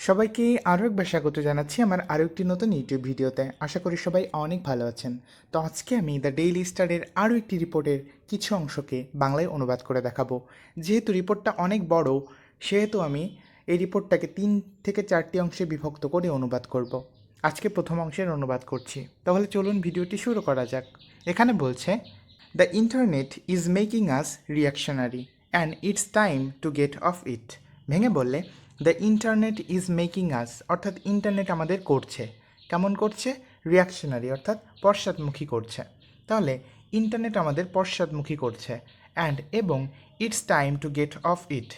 সবাইকে আরও একবার স্বাগত জানাচ্ছি আমার আরও একটি নতুন ইউটিউব ভিডিওতে। আশা করি সবাই অনেক ভালো আছেন। তো আজকে আমি দ্য ডেইলি স্টারের আরও একটি রিপোর্টের কিছু অংশকে বাংলায় অনুবাদ করে দেখাবো। যেহেতু রিপোর্টটা অনেক বড়, সেহেতু আমি এই রিপোর্টটাকে 3 থেকে 4টি অংশে বিভক্ত করে অনুবাদ করব। আজকে প্রথম অংশের অনুবাদ করছি, তাহলে চলুন ভিডিওটি শুরু করা যাক। এখানে বলছে, the internet is making us reactionary and it's time to get off ইট। ভেঙে বললে, দ্য ইন্টারনেট ইজ মেকিং আস অর্থাৎ ইন্টারনেট আমাদের করছে, কেমন করছে? রিয়াকশনারি অর্থাৎ পশ্চাৎমুখী করছে। তাহলে ইন্টারনেট আমাদের পশ্চাৎমুখী করছে। এবং it's time to get off it.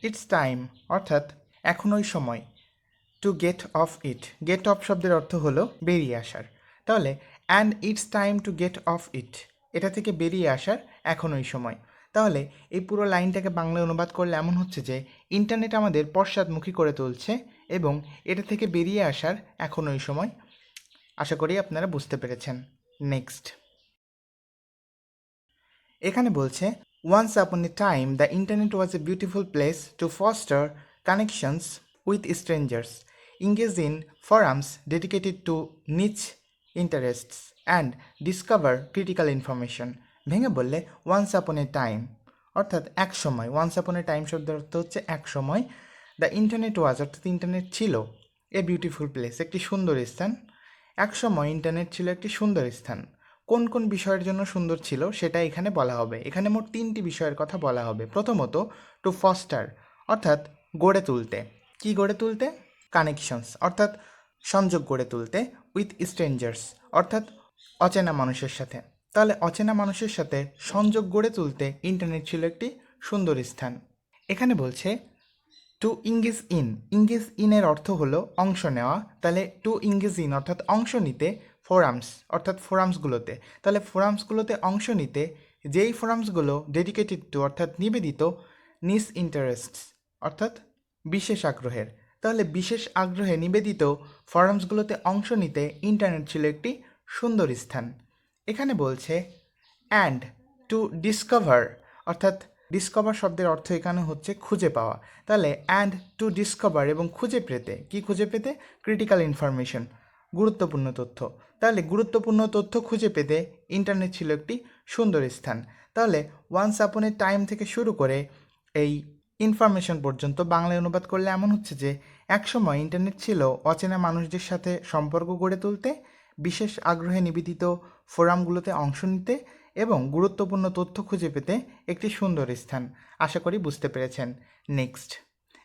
It's time অর্থাৎ এখনই সময়। To get off it, get off শব্দের অর্থ হলো বেরিয়ে আসার। তাহলে and it's time to get off it, এটা থেকে বেরিয়ে আসার এখনই সময়। তাহলে এই পুরো লাইনটাকে বাংলায় অনুবাদ করলে এমন হচ্ছে যে ইন্টারনেট আমাদের পশ্চাৎমুখী করে তুলছে এবং এটা থেকে বেরিয়ে আসার এখনই সময়। আশা করি আপনারা বুঝতে পেরেছেন। নেক্সট, এখানে বলছে, once upon a time the internet was a beautiful place to foster connections with strangers, engage in forums dedicated to niche interests and discover critical information। ভেঙে বললে, ওয়ান্স আপন এ টাইম অর্থাৎ এক সময়। Once upon a time শব্দের অর্থ হচ্ছে এক সময়। দ্য ইন্টারনেট ওয়াজ অর্থাৎ ইন্টারনেট ছিল, এ বিউটিফুল প্লেস একটি সুন্দর স্থান। এক সময় ইন্টারনেট ছিল একটি সুন্দর স্থান। কোন কোন বিষয়ের জন্য সুন্দর ছিল সেটা এখানে বলা হবে। এখানে মোট 3টি বিষয়ের কথা বলা হবে। প্রথমত, টু ফস্টার অর্থাৎ গড়ে তুলতে। কি গড়ে তুলতে? কানেকশনস অর্থাৎ সংযোগ গড়ে তুলতে। উইথ স্ট্রেঞ্জার্স অর্থাৎ অচেনা মানুষের সাথে। তাহলে অচেনা মানুষের সাথে সংযোগ গড়ে তুলতে ইন্টারনেট ছিল একটি সুন্দর স্থান। এখানে বলছে, টু ইংগেজ ইন। ইংগেজ ইনের অর্থ হলো অংশ নেওয়া। তাহলে টু ইংগেজ ইন অর্থাৎ অংশ নিতে ফোরামস অর্থাৎ ফোরামসগুলোতে। তাহলে ফোরামসগুলোতে অংশ নিতে, যেই ফোরামসগুলো ডেডিকেটেড টু অর্থাৎ নিবেদিত নিস ইন্টারেস্টস অর্থাৎ বিশেষ আগ্রহের। তাহলে বিশেষ আগ্রহে নিবেদিত ফোরামসগুলোতে অংশ নিতে ইন্টারনেট ছিল একটি সুন্দর স্থান। এখানে বলছে, অ্যান্ড টু ডিসকভার অর্থাৎ ডিসকভার শব্দের অর্থ এখানে হচ্ছে খুঁজে পাওয়া। তাহলে অ্যান্ড টু ডিসকভার এবং খুঁজে পেতে, কি খুঁজে পেতে? ক্রিটিক্যাল ইনফরমেশন, গুরুত্বপূর্ণ তথ্য। তাহলে গুরুত্বপূর্ণ তথ্য খুঁজে পেতে ইন্টারনেট ছিল একটি সুন্দর স্থান। তাহলে ওয়ান্স আপন এ টাইম থেকে শুরু করে এই ইনফরমেশন পর্যন্ত বাংলায় অনুবাদ করলে এমন হচ্ছে যে একসময় ইন্টারনেট ছিল অচেনা মানুষদের সাথে সম্পর্ক গড়ে তুলতে, বিশেষ আগ্রহে নিবেদিত ফোরামগুলোতে অংশ নিতে এবং গুরুত্বপূর্ণ তথ্য খুঁজে পেতে একটি সুন্দর স্থান। আশা করি বুঝতে পেরেছেন। নেক্সট,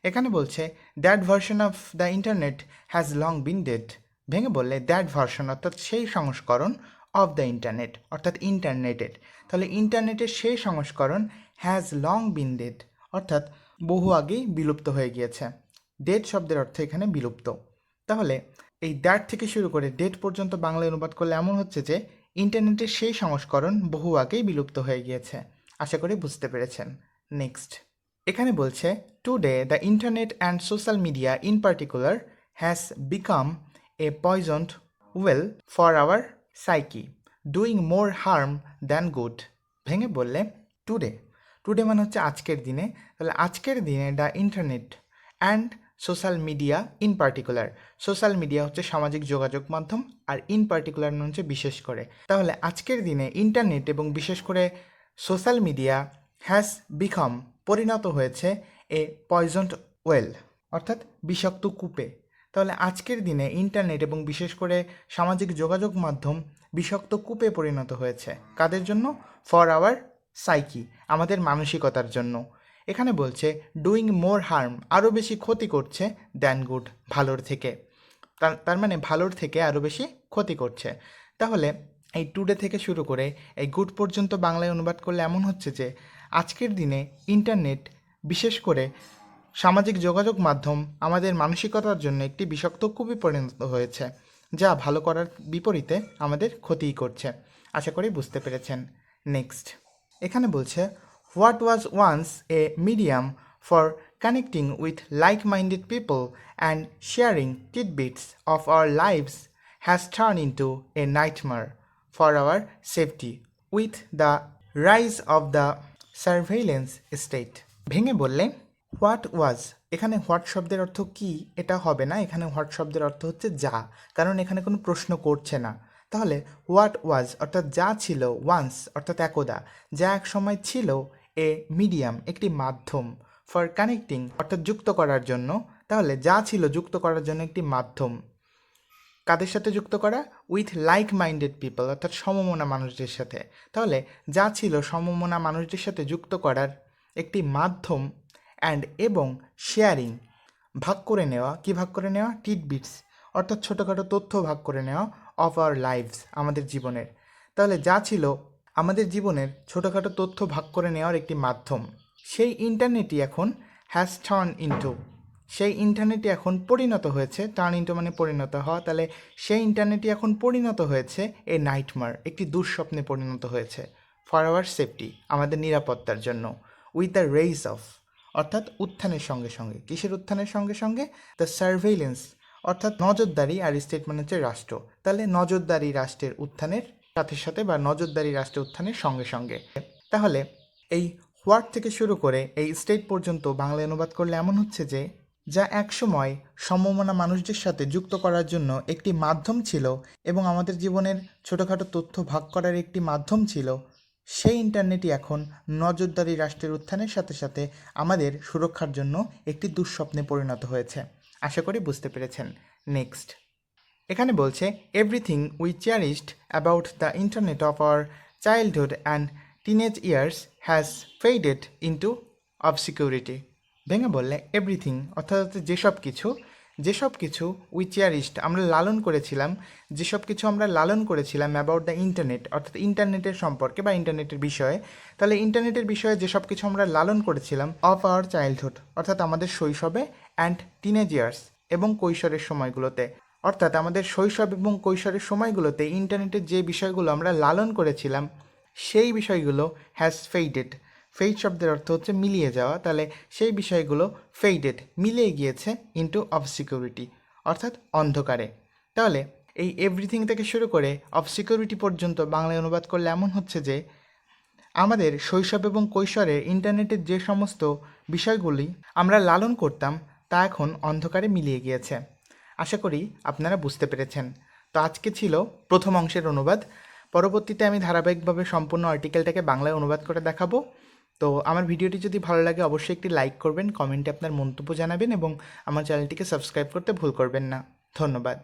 এখানে বলছে, that version of the internet has long bin dead. ভেঙে বললে, দ্যাট ভার্সন অর্থাৎ সেই সংস্করণ, অফ দ্য ইন্টারনেট অর্থাৎ ইন্টারনেটের। তাহলে ইন্টারনেটের সেই সংস্করণ হ্যাজ লং বিন ডেড অর্থাৎ বহু আগেই বিলুপ্ত হয়ে গিয়েছে। ডেড শব্দের অর্থ এখানে বিলুপ্ত। তাহলে এই দ্যাট থেকে শুরু করে ডেট পর্যন্ত বাংলায় অনুবাদ করলে এমন হচ্ছে যে ইন্টারনেটের সেই সংস্করণ বহু আগেই বিলুপ্ত হয়ে গিয়েছে। আশা করি বুঝতে পেরেছেন। নেক্সট, এখানে বলছে, today the internet and social media in particular has become a পয়জন্ড well for our psyche, doing more harm than good. ভেঙে বললে, টুডে, টুডে মানে হচ্ছে আজকের দিনে। তাহলে আজকের দিনে the internet and social media in particular, social media হচ্ছে সামাজিক যোগাযোগ মাধ্যম, আর ইন পার্টিকুলার হচ্ছে বিশেষ করে। তাহলে আজকের দিনে ইন্টারনেট এবং বিশেষ করে সোশ্যাল মিডিয়া হ্যাজ বিকাম পরিণত হয়েছে এ পয়জন্ড ওয়েল অর্থাৎ বিষাক্ত কূপে। তাহলে আজকের দিনে ইন্টারনেট এবং বিশেষ করে সামাজিক যোগাযোগ মাধ্যম বিষাক্ত কূপে পরিণত হয়েছে। কাদের জন্য? ফর আওয়ার সাইকি, আমাদের মানসিকতার জন্য। এখানে বলছে, ডুইং মোর হার্ম, আরও বেশি ক্ষতি করছে, দ্যান গুড, ভালোর থেকে। তার মানে ভালোর থেকে আরও বেশি ক্ষতি করছে। তাহলে এই টুডে থেকে শুরু করে এই গুড পর্যন্ত বাংলায় অনুবাদ করলে এমন হচ্ছে যে আজকের দিনে ইন্টারনেট বিশেষ করে সামাজিক যোগাযোগ মাধ্যম আমাদের মানসিকতার জন্য একটি বিষাক্ত কূপে পরিণত হয়েছে, যা ভালো করার বিপরীতে আমাদের ক্ষতিই করছে। আশা করি বুঝতে পেরেছেন। নেক্সট, এখানে বলছে, what was once a medium for connecting with like minded people and sharing tidbits of our lives has turned into a nightmare for our safety with the rise of the surveillance state। ভেঙে বললে, what was এখানে what শব্দের অর্থ কি এটা হবে না, এখানে হোয়াট শব্দের অর্থ হচ্ছে যা, কারণ এখানে কোনো প্রশ্ন করছে না। তাহলে হোয়াট ওয়াজ অর্থাৎ যা ছিল, ওয়ান্স অর্থাৎ একদা, যা এক সময় ছিল, এ মিডিয়াম একটি মাধ্যম, ফর কানেক্টিং অর্থাৎ যুক্ত করার জন্য। তাহলে যা ছিল যুক্ত করার জন্য একটি মাধ্যম, কাদের সাথে যুক্ত করা? উইথ লাইক মাইন্ডেড পিপল অর্থাৎ সমমনা মানুষদের সাথে। তাহলে যা ছিল সমমনা মানুষদের সাথে যুক্ত করার একটি মাধ্যম, অ্যান্ড এবং শেয়ারিং ভাগ করে নেওয়া, কি ভাগ করে নেওয়া? টিডবিটস অর্থাৎ ছোটোখাটো তথ্য ভাগ করে নেওয়া, অফ আওয়ার লাইভস আমাদের জীবনের। তাহলে যা ছিল আমাদের জীবনের ছোটোখাটো তথ্য ভাগ করে নেওয়ার একটি মাধ্যম, সেই ইন্টারনেটই এখন হ্যাজ টার্ন ইনটু, সেই ইন্টারনেটই এখন পরিণত হয়েছে, টার্ন ইনটু মানে পরিণত হওয়া, তাহলে সেই ইন্টারনেটই এখন পরিণত হয়েছে এ নাইটমার একটি দুঃস্বপ্নে পরিণত হয়েছে, ফর আওয়ার সেফটি আমাদের নিরাপত্তার জন্য, উইথ দ্য রেইজ অফ অর্থাৎ উত্থানের সঙ্গে সঙ্গে, কিসের উত্থানের সঙ্গে সঙ্গে? দ্য সার্ভেইলেন্স অর্থাৎ নজরদারি, আর স্টেট মানে হচ্ছে রাষ্ট্র, তাহলে নজরদারি রাষ্ট্রের উত্থানের সাথে সাথে বা নজরদারি রাষ্ট্রের উত্থানের সঙ্গে সঙ্গে। তাহলে এই হোয়াট থেকে শুরু করে এই স্টেট পর্যন্ত বাংলায় অনুবাদ করলে এমন হচ্ছে যে, যা একসময় সমমনা মানুষদের সাথে যুক্ত করার জন্য একটি মাধ্যম ছিল এবং আমাদের জীবনের ছোটোখাটো তথ্য ভাগ করার একটি মাধ্যম ছিল, সেই ইন্টারনেটই এখন নজরদারি রাষ্ট্রের উত্থানের সাথে সাথে আমাদের সুরক্ষার জন্য একটি দুঃস্বপ্নে পরিণত হয়েছে। আশা করি বুঝতে পেরেছেন। নেক্সট এখানে বলছে, everything we cherished about the internet of our childhood and teenage years has faded into obscurity. ভেঙে বললে এভরিথিং অর্থাৎ যেসব কিছু উই চেরিশড আমরা লালন করেছিলাম, যেসব কিছু আমরা লালন করেছিলাম অ্যাবাউট দ্য ইন্টারনেট অর্থাৎ ইন্টারনেটের সম্পর্কে বা ইন্টারনেটের বিষয়ে, তাহলে ইন্টারনেটের বিষয়ে যেসব কিছু আমরা লালন করেছিলাম অফ আওয়ার চাইল্ডহুড অর্থাৎ আমাদের শৈশবে, অ্যান্ড টিনেজ ইয়ার্স এবং কৈশোরের সময়গুলোতে, অর্থাৎ আমাদের শৈশব এবং কৈশোরের সময়গুলোতে ইন্টারনেটের যে বিষয়গুলো আমরা লালন করেছিলাম সেই বিষয়গুলো হ্যাজ ফেইডেড, ফেইড শব্দের অর্থ হচ্ছে মিলিয়ে যাওয়া, তাহলে সেই বিষয়গুলো ফেইডেড মিলিয়ে গিয়েছে ইনটু অবসিকিউরিটি অর্থাৎ অন্ধকারে। তাহলে এই এভরিথিং থেকে শুরু করে অবসিকিউরিটি পর্যন্ত বাংলায় অনুবাদ করলে এমন হচ্ছে যে, আমাদের শৈশব এবং কৈশোরে ইন্টারনেটের যে সমস্ত বিষয়গুলি আমরা লালন করতাম তা এখন অন্ধকারে মিলিয়ে গিয়েছে। আশা করি আপনারা বুঝতে পেরেছেন। তো আজকে ছিল প্রথম অংশের অনুবাদ। পরবর্তীতে আমি ধারাবাহিকভাবে সম্পূর্ণ আর্টিকেলটাকে বাংলায় অনুবাদ করে দেখাবো। তো আমার ভিডিওটি যদি ভালো লাগে অবশ্যই একটি লাইক করবেন, কমেন্টে আপনার মন্তব্য জানাবেন এবং আমার চ্যানেলটিকে সাবস্ক্রাইব করতে ভুল করবেন না। ধন্যবাদ।